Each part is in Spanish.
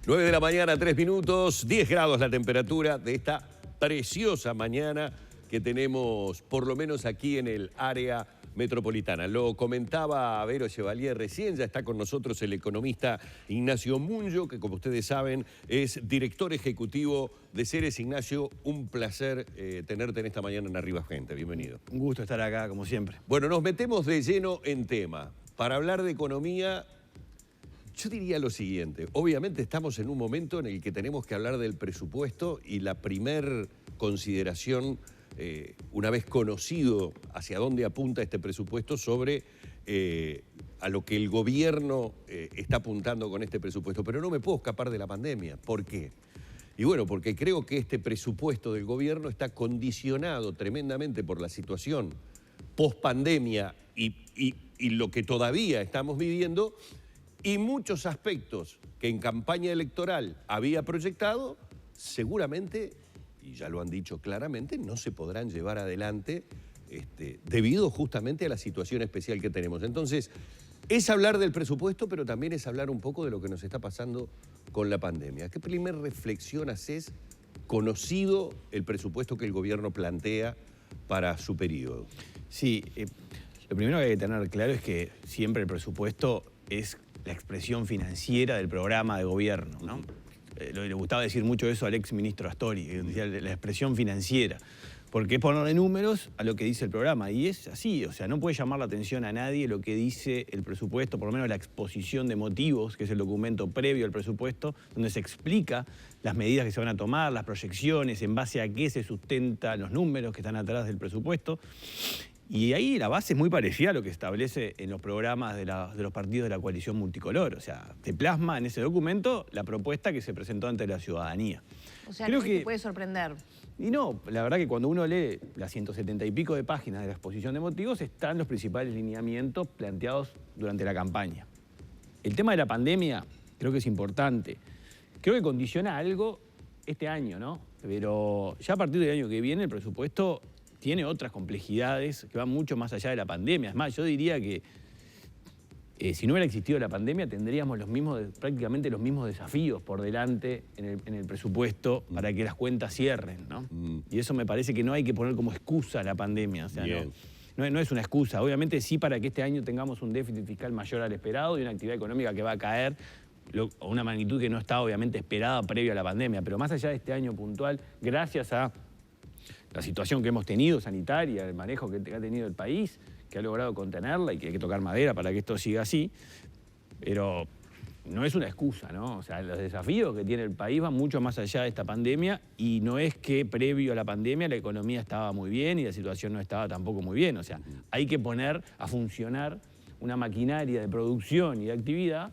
9 de la mañana, 3 minutos, 10 grados la temperatura de esta preciosa mañana que tenemos, por lo menos aquí en el área metropolitana. Lo comentaba Vero Chevalier recién, ya está con nosotros el economista Ignacio Munyo, que como ustedes saben es director ejecutivo de Ceres. Ignacio, un placer tenerte en esta mañana en Arriba Gente, bienvenido. Un gusto estar acá, como siempre. Bueno, nos metemos de lleno en tema. Para hablar de economía, yo diría lo siguiente. Obviamente estamos en un momento en el que tenemos que hablar del presupuesto y la primer consideración, una vez conocido hacia dónde apunta este presupuesto, sobre a lo que el gobierno está apuntando con este presupuesto. Pero no me puedo escapar de la pandemia. ¿Por qué? Y bueno, porque creo que este presupuesto del gobierno está condicionado tremendamente por la situación post-pandemia y lo que todavía estamos viviendo, y muchos aspectos que en campaña electoral había proyectado, seguramente, y ya lo han dicho claramente, no se podrán llevar adelante debido justamente a la situación especial que tenemos. Entonces, es hablar del presupuesto, pero también es hablar un poco de lo que nos está pasando con la pandemia. ¿Qué primera reflexión haces, conocido el presupuesto que el gobierno plantea para su periodo? Sí, lo primero que hay que tener claro es que siempre el presupuesto es la expresión financiera del programa de gobierno, ¿no? Le gustaba decir mucho eso al ex ministro Astori, que decía la expresión financiera, porque es ponerle números a lo que dice el programa, y es así, o sea, no puede llamar la atención a nadie lo que dice el presupuesto, por lo menos la exposición de motivos, que es el documento previo al presupuesto, donde se explica las medidas que se van a tomar, las proyecciones, en base a qué se sustentan los números que están atrás del presupuesto. Y ahí la base es muy parecida a lo que establece en los programas de los partidos de la coalición multicolor. O sea, te plasma en ese documento la propuesta que se presentó ante la ciudadanía. O sea, creo que te puede sorprender. Y no, la verdad que cuando uno lee las 170 y pico de páginas de la exposición de motivos, están los principales lineamientos planteados durante la campaña. El tema de la pandemia creo que es importante. Creo que condiciona algo este año, ¿no? Pero ya a partir del año que viene el presupuesto tiene otras complejidades que van mucho más allá de la pandemia. Es más, yo diría que si no hubiera existido la pandemia tendríamos prácticamente los mismos desafíos por delante en el presupuesto para que las cuentas cierren, ¿no? Y eso me parece que no hay que poner como excusa la pandemia. O sea, no es una excusa. Obviamente sí, para que este año tengamos un déficit fiscal mayor al esperado y una actividad económica que va a caer a una magnitud que no está obviamente esperada previo a la pandemia. Pero más allá de este año puntual, gracias a la situación que hemos tenido sanitaria, el manejo que ha tenido el país, que ha logrado contenerla y que hay que tocar madera para que esto siga así, pero no es una excusa, ¿no? O sea, los desafíos que tiene el país van mucho más allá de esta pandemia, y no es que previo a la pandemia la economía estaba muy bien y la situación no estaba tampoco muy bien. O sea, hay que poner a funcionar una maquinaria de producción y de actividad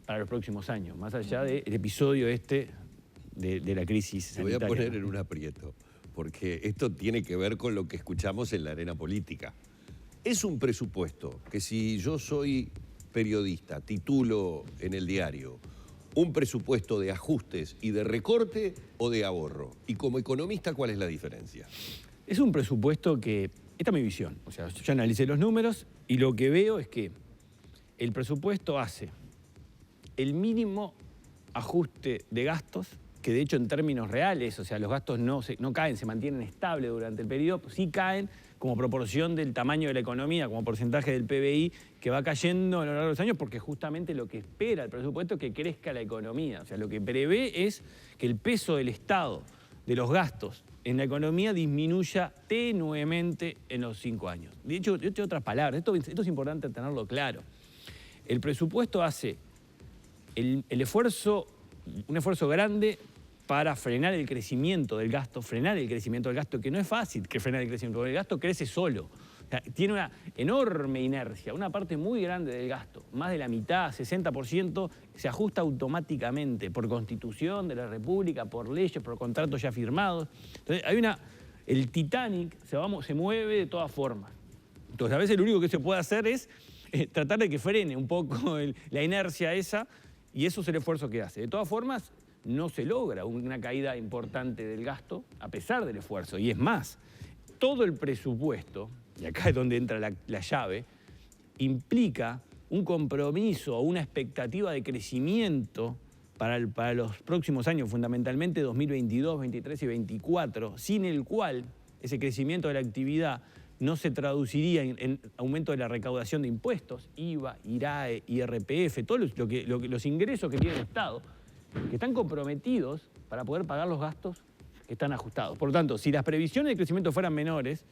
para los próximos años, más allá del episodio de la crisis sanitaria. Te voy a poner en un aprieto, porque esto tiene que ver con lo que escuchamos en la arena política. Es un presupuesto que, si yo soy periodista, titulo en el diario, un presupuesto de ajustes y de recorte o de ahorro. Y como economista, ¿cuál es la diferencia? Es un presupuesto que, esta es mi visión, o sea, yo analicé los números y lo que veo es que el presupuesto hace el mínimo ajuste de gastos, que de hecho en términos reales, o sea, los gastos no caen, se mantienen estables durante el periodo, sí caen como proporción del tamaño de la economía, como porcentaje del PBI, que va cayendo a lo largo de los años, porque justamente lo que espera el presupuesto es que crezca la economía. O sea, lo que prevé es que el peso del Estado, de los gastos en la economía, disminuya tenuemente en los 5 años. De hecho, yo tengo otras palabras, esto es importante tenerlo claro. El presupuesto hace un esfuerzo grande para frenar el crecimiento del gasto, que no es fácil que frenar el crecimiento, porque el gasto crece solo. O sea, tiene una enorme inercia, una parte muy grande del gasto, más de la mitad, 60%, se ajusta automáticamente por Constitución de la República, por leyes, por contratos ya firmados. Entonces, el Titanic se mueve de todas formas. Entonces, a veces lo único que se puede hacer es tratar de que frene un poco la inercia esa, y eso es el esfuerzo que hace. De todas formas, no se logra una caída importante del gasto a pesar del esfuerzo. Y es más, todo el presupuesto, y acá es donde entra la llave, implica un compromiso o una expectativa de crecimiento para los próximos años, fundamentalmente 2022, 2023 y 2024, sin el cual ese crecimiento de la actividad no se traduciría en aumento de la recaudación de impuestos, IVA, IRAE, IRPF, todos los ingresos que tiene el Estado, que están comprometidos para poder pagar los gastos que están ajustados. Por lo tanto, si las previsiones de crecimiento fueran menores,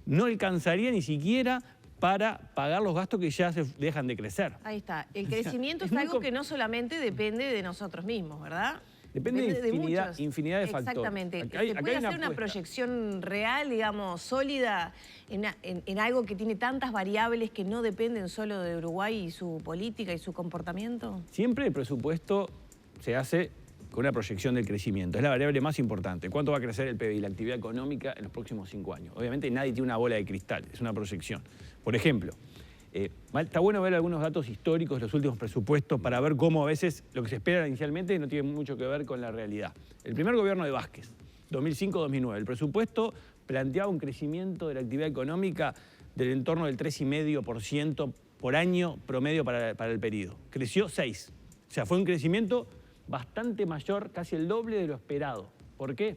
no alcanzaría ni siquiera para pagar los gastos que ya se dejan de crecer. Ahí está. El crecimiento es algo que no solamente depende de nosotros mismos, ¿verdad? Depende de infinidad de factores. Exactamente. ¿Se puede hacer una proyección real, digamos, sólida, en algo que tiene tantas variables que no dependen solo de Uruguay y su política y su comportamiento? Siempre el presupuesto se hace con una proyección del crecimiento. Es la variable más importante. ¿Cuánto va a crecer el PBI, la actividad económica, en los próximos 5 años? Obviamente nadie tiene una bola de cristal, es una proyección. Por ejemplo, está bueno ver algunos datos históricos de los últimos presupuestos para ver cómo a veces lo que se espera inicialmente no tiene mucho que ver con la realidad. El primer gobierno de Vázquez, 2005-2009, el presupuesto planteaba un crecimiento de la actividad económica del entorno del 3,5% por año promedio para el periodo. Creció 6%. O sea, fue un crecimiento bastante mayor, casi el doble de lo esperado. ¿Por qué?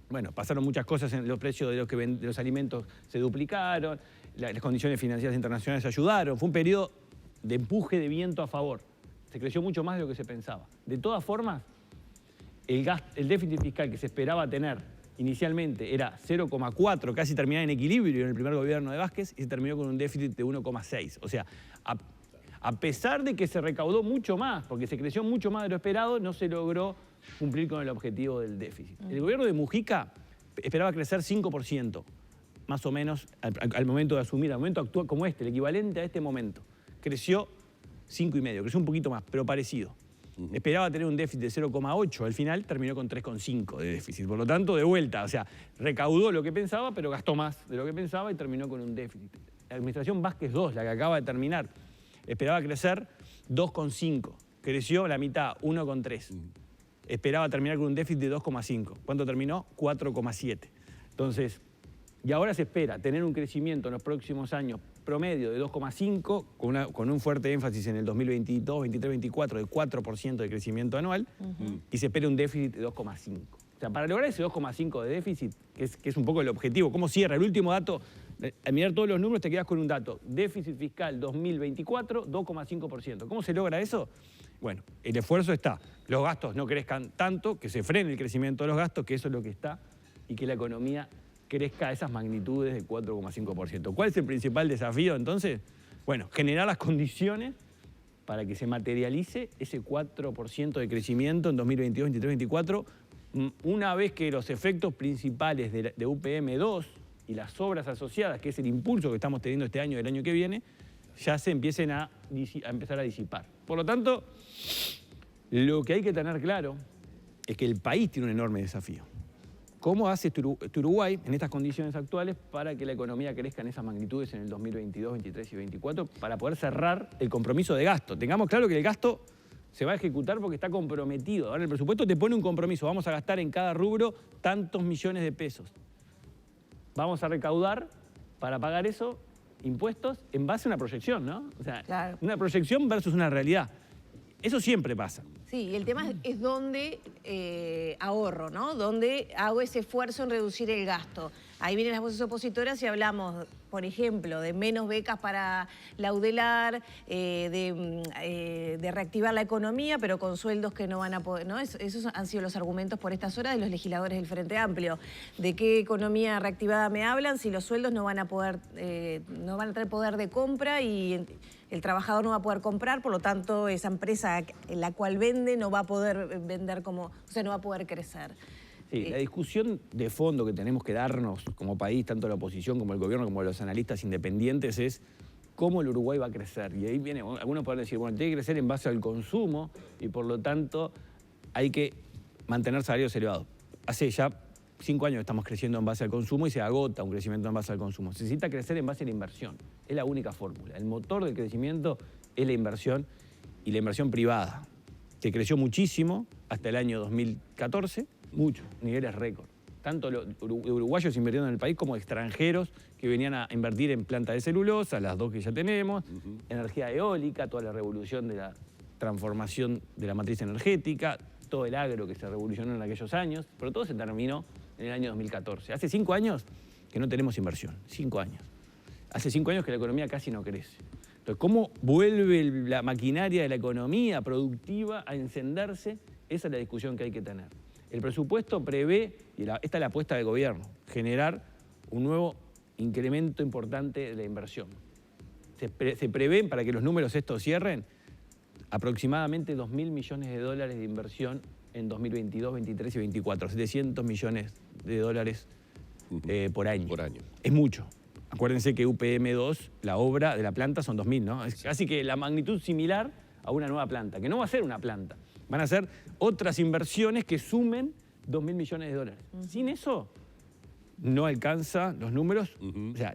Bueno, pasaron muchas cosas, en los precios de los alimentos se duplicaron, las condiciones financieras internacionales ayudaron, fue un periodo de empuje de viento a favor. Se creció mucho más de lo que se pensaba. De todas formas, el déficit fiscal que se esperaba tener inicialmente era 0,4, casi terminaba en equilibrio en el primer gobierno de Vázquez, y se terminó con un déficit de 1,6. O sea, a pesar de que se recaudó mucho más, porque se creció mucho más de lo esperado, no se logró cumplir con el objetivo del déficit. El gobierno de Mujica esperaba crecer 5%, más o menos, al momento de asumir, al momento actual como el equivalente a este momento. Creció 5,5, creció un poquito más, pero parecido. Esperaba tener un déficit de 0,8, al final terminó con 3,5 de déficit. Por lo tanto, de vuelta, o sea, recaudó lo que pensaba, pero gastó más de lo que pensaba y terminó con un déficit. La administración Vázquez II, la que acaba de terminar, esperaba crecer 2,5, creció la mitad, 1,3. Esperaba terminar con un déficit de 2,5. ¿Cuánto terminó? 4,7. Entonces, y ahora se espera tener un crecimiento en los próximos años promedio de 2,5, con un fuerte énfasis en el 2022, 23, 24, de 4% de crecimiento anual, y se espera un déficit de 2,5. O sea, para lograr ese 2,5 de déficit, que es un poco el objetivo, ¿cómo cierra? El último dato, al mirar todos los números te quedas con un dato, déficit fiscal 2024, 2,5%. ¿Cómo se logra eso? Bueno, el esfuerzo está, los gastos no crezcan tanto, que se frene el crecimiento de los gastos, que eso es lo que está, y que la economía crezca a esas magnitudes de 4,5%. ¿Cuál es el principal desafío entonces? Bueno, generar las condiciones para que se materialice ese 4% de crecimiento en 2022, 2023, 2024, una vez que los efectos principales de UPM2 y las obras asociadas, que es el impulso que estamos teniendo este año y el año que viene, ya se empiecen a empezar a disipar. Por lo tanto, lo que hay que tener claro es que el país tiene un enorme desafío. ¿Cómo hace Uruguay en estas condiciones actuales para que la economía crezca en esas magnitudes en el 2022, 2023 y 2024 para poder cerrar el compromiso de gasto? Tengamos claro que el gasto se va a ejecutar porque está comprometido. Ahora el presupuesto te pone un compromiso. Vamos a gastar en cada rubro tantos millones de pesos. Vamos a recaudar para pagar eso impuestos en base a una proyección, ¿no? O sea, claro, una proyección versus una realidad. Eso siempre pasa. Sí, y el tema es dónde ahorro, ¿no? Dónde hago ese esfuerzo en reducir el gasto. Ahí vienen las voces opositoras y hablamos, por ejemplo, de menos becas para la UDELAR, de reactivar la economía, pero con sueldos que no van a poder, ¿no? Esos han sido los argumentos por estas horas de los legisladores del Frente Amplio. ¿De qué economía reactivada me hablan si los sueldos no van a poder, no van a tener poder de compra y el trabajador no va a poder comprar, por lo tanto esa empresa en la cual vende no va a poder vender como, o sea, no va a poder crecer? Sí, la discusión de fondo que tenemos que darnos como país, tanto la oposición como el gobierno, como los analistas independientes, es cómo el Uruguay va a crecer. Y ahí viene, algunos pueden decir, bueno, tiene que crecer en base al consumo y por lo tanto hay que mantener salarios elevados. Hace ya 5 años estamos creciendo en base al consumo y se agota un crecimiento en base al consumo. Se necesita crecer en base a la inversión. Es la única fórmula. El motor del crecimiento es la inversión y la inversión privada, que creció muchísimo hasta el año 2014, mucho, niveles récord. Tanto los uruguayos invirtiendo en el país como extranjeros que venían a invertir en plantas de celulosa, las 2 que ya tenemos, energía eólica, toda la revolución de la transformación de la matriz energética, todo el agro que se revolucionó en aquellos años, pero todo se terminó en el año 2014. Hace 5 años que no tenemos inversión, 5 años. Hace 5 años que la economía casi no crece. Entonces, ¿cómo vuelve la maquinaria de la economía productiva a encenderse? Esa es la discusión que hay que tener. El presupuesto prevé, y esta es la apuesta del gobierno, generar un nuevo incremento importante de la inversión. Se prevén, para que los números estos cierren, aproximadamente 2.000 millones de dólares de inversión en 2022, 2023 y 2024. 700 millones de dólares por año. Por año. Es mucho. Acuérdense que UPM2, la obra de la planta son 2.000, ¿no? Es casi que la magnitud similar a una nueva planta, que no va a ser una planta. Van a ser otras inversiones que sumen 2.000 millones de dólares. Sin eso, no alcanza los números. O sea,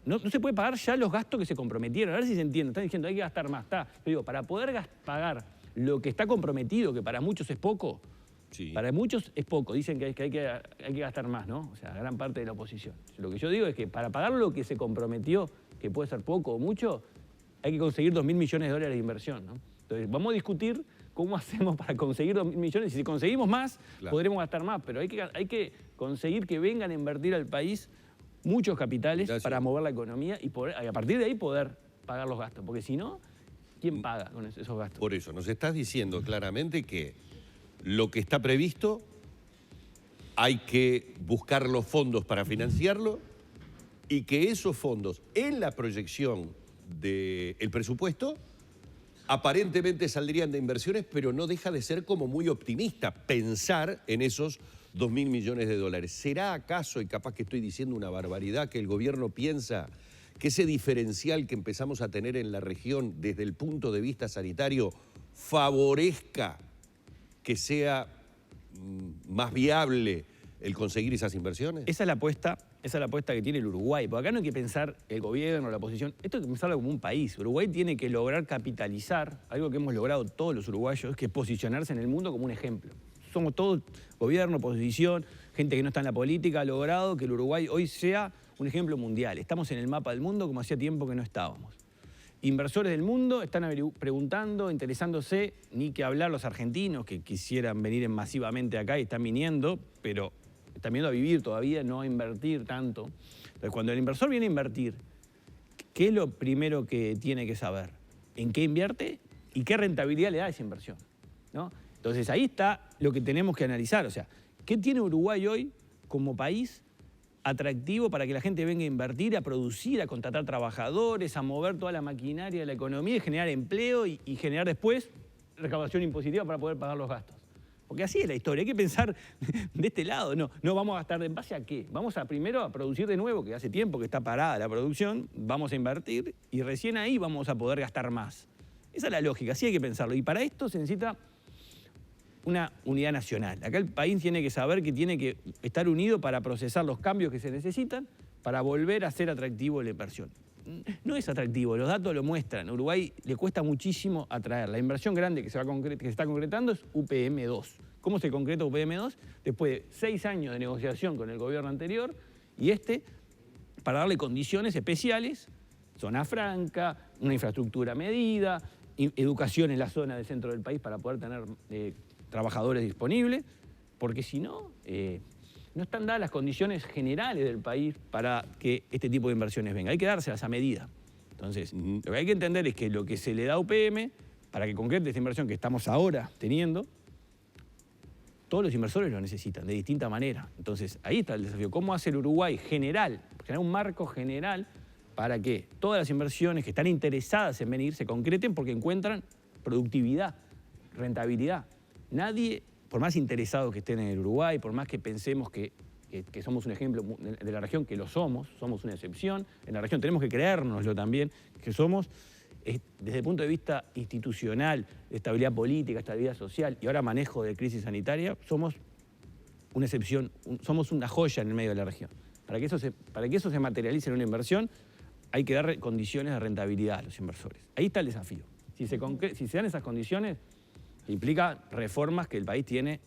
no se puede pagar ya los gastos que se comprometieron. A ver si se entiende. Están diciendo hay que gastar más. Yo digo, para poder pagar lo que está comprometido, que para muchos es poco, Sí. Para muchos es poco, dicen que hay que gastar más, ¿no? O sea, gran parte de la oposición. Lo que yo digo es que para pagar lo que se comprometió, que puede ser poco o mucho, hay que conseguir 2.000 millones de dólares de inversión, ¿no? Entonces, vamos a discutir cómo hacemos para conseguir 2.000 millones. Y si conseguimos más, claro, podremos gastar más, pero hay que conseguir que vengan a invertir al país muchos capitales para mover la economía y a partir de ahí poder pagar los gastos. Porque si no, ¿quién paga con esos gastos? Por eso, nos estás diciendo claramente que lo que está previsto hay que buscar los fondos para financiarlo y que esos fondos en la proyección del presupuesto aparentemente saldrían de inversiones, pero no deja de ser como muy optimista pensar en esos 2.000 millones de dólares. ¿Será acaso, y capaz que estoy diciendo una barbaridad, que el gobierno piensa que ese diferencial que empezamos a tener en la región desde el punto de vista sanitario favorezca que sea más viable el conseguir esas inversiones? Esa es la apuesta que tiene el Uruguay. Porque acá no hay que pensar el gobierno, la oposición. Esto hay que pensarlo como un país. Uruguay tiene que lograr capitalizar algo que hemos logrado todos los uruguayos, que es posicionarse en el mundo como un ejemplo. Somos todos, gobierno, oposición, gente que no está en la política, ha logrado que el Uruguay hoy sea un ejemplo mundial. Estamos en el mapa del mundo como hacía tiempo que no estábamos. Inversores del mundo están preguntando, interesándose, ni que hablar los argentinos que quisieran venir masivamente acá y están viniendo, pero están viniendo a vivir todavía, no a invertir tanto. Entonces, cuando el inversor viene a invertir, ¿qué es lo primero que tiene que saber? ¿En qué invierte y qué rentabilidad le da esa inversión? ¿No? Entonces, ahí está lo que tenemos que analizar. O sea, ¿qué tiene Uruguay hoy como país atractivo para que la gente venga a invertir, a producir, a contratar trabajadores, a mover toda la maquinaria de la economía y generar empleo y generar después recaudación impositiva para poder pagar los gastos? Porque así es la historia, hay que pensar de este lado. No vamos a gastar, ¿en base a qué? Vamos primero a producir de nuevo, que hace tiempo que está parada la producción, vamos a invertir y recién ahí vamos a poder gastar más. Esa es la lógica, así hay que pensarlo. Y para esto se necesita una unidad nacional. Acá el país tiene que saber que tiene que estar unido para procesar los cambios que se necesitan para volver a ser atractivo la inversión. No es atractivo, los datos lo muestran. A Uruguay le cuesta muchísimo atraer. La inversión grande que se está concretando es UPM2. ¿Cómo se concreta UPM2? Después de 6 años de negociación con el gobierno anterior y para darle condiciones especiales, zona franca, una infraestructura medida, educación en la zona del centro del país para poder tener trabajadores disponibles, porque si no, no están dadas las condiciones generales del país para que este tipo de inversiones vengan. Hay que dárselas a medida. Entonces, lo que hay que entender es que lo que se le da a UPM, para que concrete esta inversión que estamos ahora teniendo, todos los inversores lo necesitan de distinta manera. Entonces, ahí está el desafío. ¿Cómo hace el Uruguay generar un marco general para que todas las inversiones que están interesadas en venir se concreten porque encuentran productividad, rentabilidad? Nadie, por más interesados que estén en el Uruguay, por más que pensemos que somos un ejemplo de la región, que lo somos una excepción, en la región tenemos que creérnoslo también, que somos, desde el punto de vista institucional, de estabilidad política, estabilidad social y ahora manejo de crisis sanitaria, somos una excepción, somos una joya en el medio de la región. Para que eso se materialice en una inversión, hay que dar condiciones de rentabilidad a los inversores. Ahí está el desafío. Si se dan esas condiciones, implica reformas que el país tiene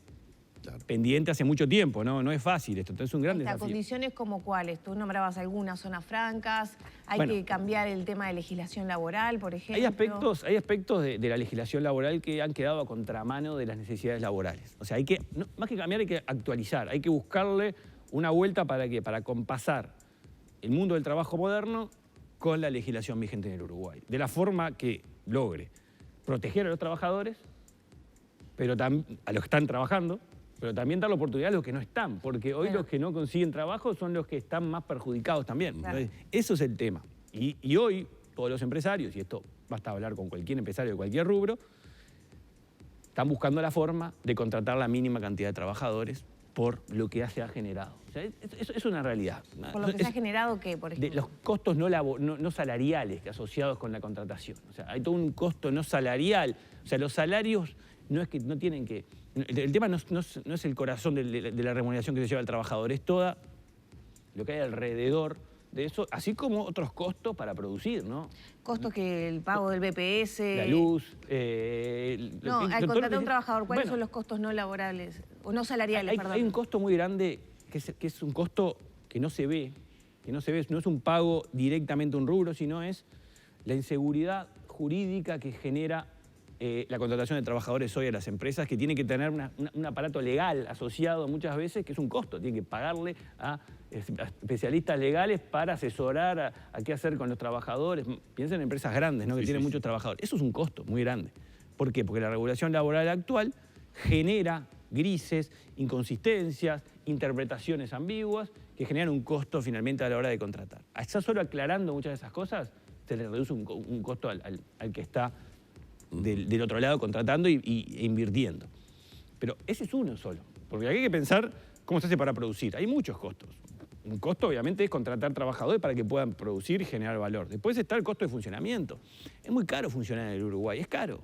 pendiente hace mucho tiempo, ¿no? No es fácil esto, entonces es un gran desafío. ¿Condiciones como cuáles? Tú nombrabas algunas zonas francas, hay que cambiar el tema de legislación laboral, por ejemplo. Hay aspectos de la legislación laboral que han quedado a contramano de las necesidades laborales. O sea, más que cambiar, hay que actualizar, hay que buscarle una vuelta para compasar el mundo del trabajo moderno con la legislación vigente en el Uruguay, de la forma que logre proteger a los trabajadores, pero a los que están trabajando, pero también dar la oportunidad a los que no están, porque hoy los que no consiguen trabajo son los que están más perjudicados también. Claro. Entonces, eso es el tema. Y hoy todos los empresarios, y esto basta hablar con cualquier empresario de cualquier rubro, están buscando la forma de contratar la mínima cantidad de trabajadores por lo que se ha generado. O sea, eso es una realidad. ¿Por lo que se ha generado qué, por ejemplo? Los costos no salariales asociados con la contratación. O sea, hay todo un costo no salarial. O sea, los salarios no es que no tienen que... El tema no es el corazón de la remuneración que se lleva el trabajador, es toda lo que hay alrededor de eso, así como otros costos para producir, ¿no? Costos que el pago del BPS... La luz... al contratar a un trabajador, ¿cuáles son los costos no laborales? O no salariales, perdón. Hay un costo muy grande que es un costo que no se ve, no es un pago directamente a un rubro, sino es la inseguridad jurídica que genera la contratación de trabajadores hoy a las empresas, que tienen que tener un aparato legal asociado muchas veces, que es un costo. Tienen que pagarle a especialistas legales para asesorar a qué hacer con los trabajadores. Piensen en empresas grandes, ¿no? Que tienen muchos trabajadores. Eso es un costo muy grande. ¿Por qué? Porque la regulación laboral actual genera grises, inconsistencias, interpretaciones ambiguas que generan un costo finalmente a la hora de contratar. Ya solo aclarando muchas de esas cosas, se le reduce un costo al que está del otro lado contratando e invirtiendo. Pero ese es uno solo, porque hay que pensar cómo se hace para producir. Hay muchos costos. Un costo obviamente es contratar trabajadores para que puedan producir y generar valor. Después está el costo de funcionamiento. Es muy caro funcionar en el Uruguay, es caro.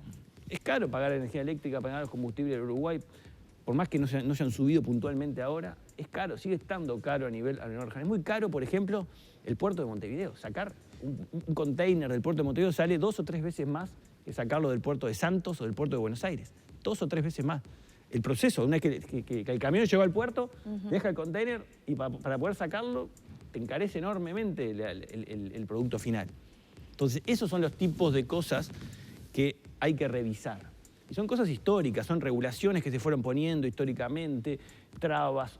Es caro pagar energía eléctrica, pagar los combustibles del Uruguay, por más que no se han subido puntualmente ahora, es caro, sigue estando caro a nivel regional. Es muy caro, por ejemplo, el puerto de Montevideo. Sacar un container del puerto de Montevideo sale 2 o 3 veces más que sacarlo del puerto de Santos o del puerto de Buenos Aires. 2 o 3 veces más. El proceso, una vez que el camión llegó al puerto, deja el container y para poder sacarlo te encarece enormemente el producto final. Entonces, esos son los tipos de cosas que hay que revisar. Y son cosas históricas, son regulaciones que se fueron poniendo históricamente, trabas,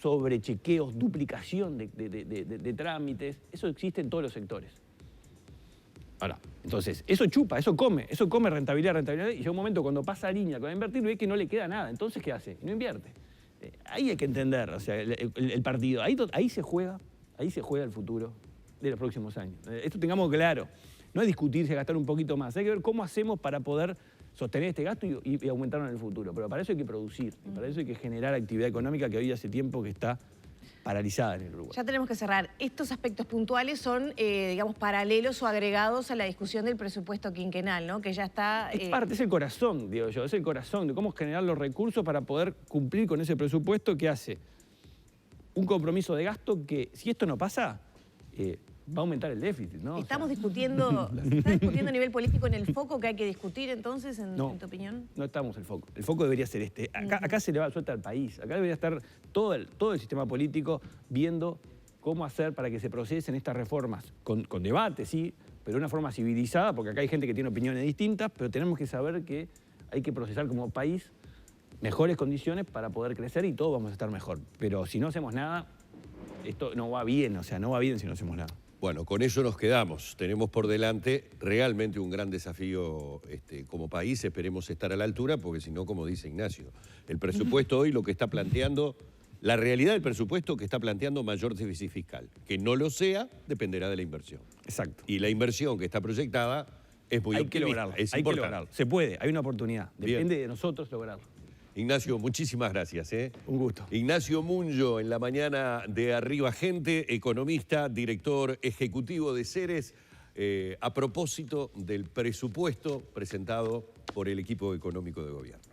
sobrechequeos, duplicación de trámites. Eso existe en todos los sectores. Ahora, entonces, eso chupa, eso come rentabilidad, y llega un momento cuando pasa a línea con invertir, ve que no le queda nada. Entonces, ¿qué hace? No invierte. Ahí hay que entender, o sea, el partido. Ahí se juega el futuro de los próximos años. Esto tengamos claro. No es discutirse, gastar un poquito más. Hay que ver cómo hacemos para poder sostener este gasto y aumentarlo en el futuro. Pero para eso hay que producir, y para eso hay que generar actividad económica que hoy hace tiempo que está paralizada en el Uruguay. Ya tenemos que cerrar. Estos aspectos puntuales son, digamos, paralelos o agregados a la discusión del presupuesto quinquenal, ¿no? Que ya está... Es el corazón, digo yo, es el corazón de cómo generar los recursos para poder cumplir con ese presupuesto que hace un compromiso de gasto que, si esto no pasa, va a aumentar el déficit, ¿no? ¿Estamos discutiendo, ¿se está discutiendo a nivel político en el foco que hay que discutir entonces, en tu opinión? No estamos en el foco. El foco debería ser este. Acá se le va a suelta al país. Acá debería estar todo el sistema político viendo cómo hacer para que se procesen estas reformas. Con debate, sí, pero de una forma civilizada, porque acá hay gente que tiene opiniones distintas, pero tenemos que saber que hay que procesar como país mejores condiciones para poder crecer y todos vamos a estar mejor. Pero si no hacemos nada, esto no va bien, o sea, no va bien si no hacemos nada. Bueno, con eso nos quedamos. Tenemos por delante realmente un gran desafío como país. Esperemos estar a la altura, porque si no, como dice Ignacio, el presupuesto hoy lo que está planteando, la realidad del presupuesto que está planteando mayor déficit fiscal. Que no lo sea, dependerá de la inversión. Exacto. Y la inversión que está proyectada es muy optimista. Hay que lograrlo. Hay que lograrlo. Se puede, hay una oportunidad. Depende de nosotros lograrlo. Ignacio, muchísimas gracias. Un gusto. Ignacio Munyo, en la mañana de Arriba Gente, economista, director ejecutivo de Ceres, a propósito del presupuesto presentado por el equipo económico de gobierno.